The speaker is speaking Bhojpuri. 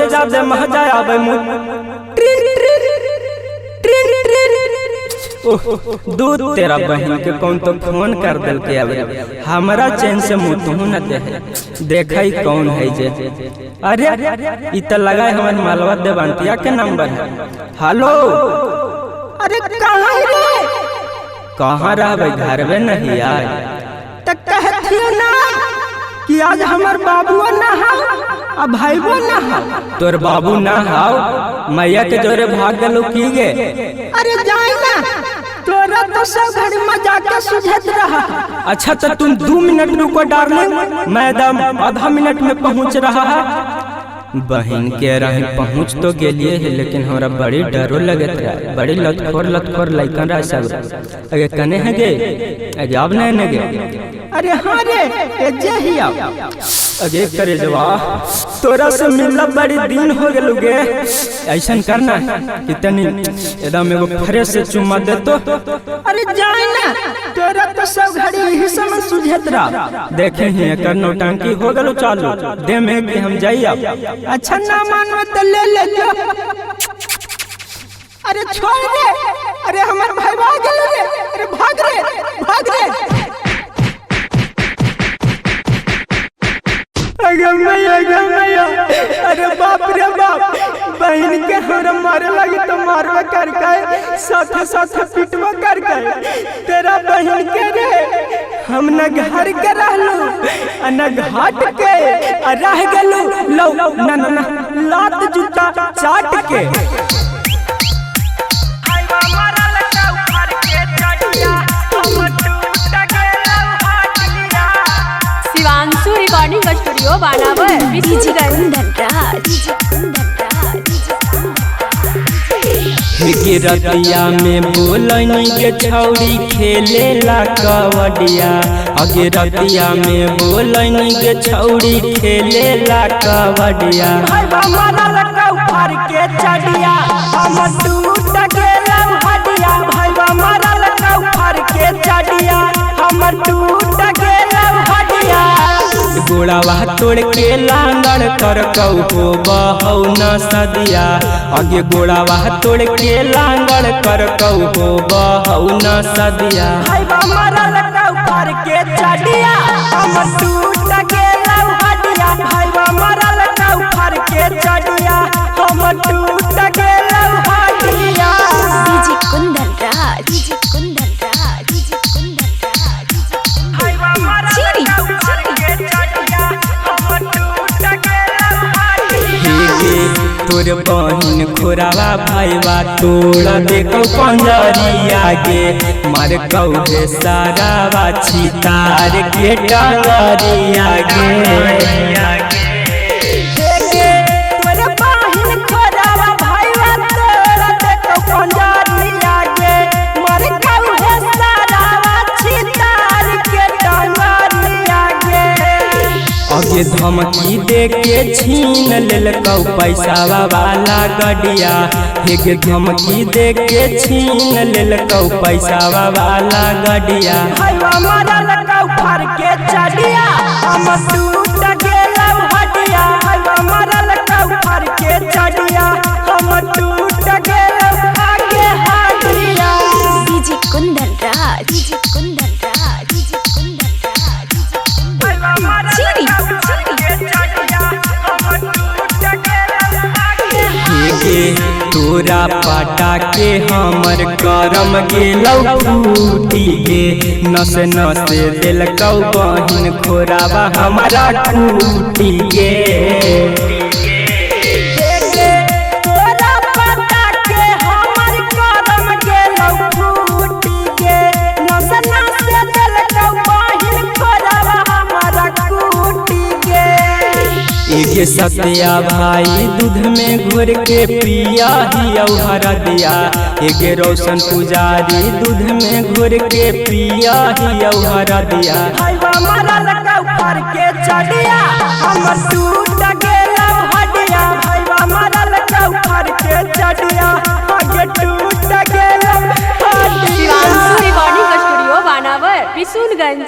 से ज्यादा मजा आवे दूध तेरा बहन के कौन तो फोन कर दिल के अब हमारा चैन से मुँह तू न दे देखा ही कौन है जे। अरे इत लगा हमारे मालवा देवंतिया के नंबर है। हेलो अरे कहाँ रे? कहाँ रह घर में नहीं यार तक कहती ना कि आज हमार बाबू ना हो भाईबो ना हो। तोर बाबू ना हो मैया के जोरे भाग गलो की गे। अरे जाए ना तोरा तो सब घड़ी मजाक के सुझत रहा। अच्छा तो तुम 2 मिनट रुको डार्लिंग, मैडम आधा मिनट में पहुंच रहा है। बहन के रहे पहुंच तो गेलिए है लेकिन हमारा बड़ी डरो लगत रहा। बड़ी लतखोर लइकन रहा सब। अगे कने है गे अगे अब नहीं गे। अरे हाँ रे जे ही अगे करे जवा तोरा से मिलना बड़ी दिन हो गेलु गे। ऐसा करना कितनी एकदम एगो फ्रेश से चुम्मा दे तो। अरे जाए ना तोरा तो सब घड़ी यही समय सुझत रहा। देखे ही कर नौटंकी हो गेलु चालू दे में कि हम जाइए। अच्छा ना मानो तो ले लो। अरे छोड़ रे। अरे हमार भाई भाग गेल रे। अरे भाग रे। अगे मैया अरे बाप रे बाप बहन के हमरा मारे लगे तो मारवा कर के साथ पिटवा कर के तेरा बहन के रे हम न घर के रहलू न घाट के रह गेलू लो ना लात जूता चाट के। शिवांशु रिकॉर्डिंग स्टूडियो बानावर रतिया में बोलनी के छौड़ी खेले ला कबड्डिया। अगे रतिया में बोलनी के छौड़ी खेले ला कबड्डिया। उखाड़ के चढ़िया हम टूट गेला हडिया। भाईवा मारल उखाड़ के चढ़िया हम टूट गेला हडिया। गोड़ावा तोड़ के लांगड़ कर कहू बहू न सदिया। अगे गोड़ावा तोड़ के लांगड़ कर कहू बहू न सदिया। भाईवा मारल उखाड़ के चढ़िया हम टूट गेला हडिया। भाईवा मारल उखाड़ के चढ़िया हम टूट गेला हडिया। तोर बहन खोरावा भाईवा तोड़ देखो पंजरिया गे। मार कौहे सारा बाछी तार के डरिया गे। अगे धमकी दे के छीन लेल कौ पैसा वाला गडिया। हेगे धमकी दे के छीन लेल कौ पैसा वाला गडिया। भाईवा मारल उखाड़ के चढ़िया हम टूट गेला हडिया। भाईवा मारल उखाड़ के चढ़िया हम टूट गेला आगे हडिया। तोरा पाटा के हमर करम गेलौ फूटी गे। नस दिल कौ बहिन खोरावा हमारा टूटी गे। ये सत्या भाई दूध में घोर के पिया ही हरा दिया। एगे रोशन पुजारी दूध में घोर के पिया ही हरा दिया। भाईवा मारल उखाड़ के चढ़िया हम टूट गेला हडिया। भाईवा मारल उखाड़ के चढ़िया आगे टूट गेला हडिया। शिवांशु रिकॉर्डिंग स्टूडियो बानावर बिशुनगंज।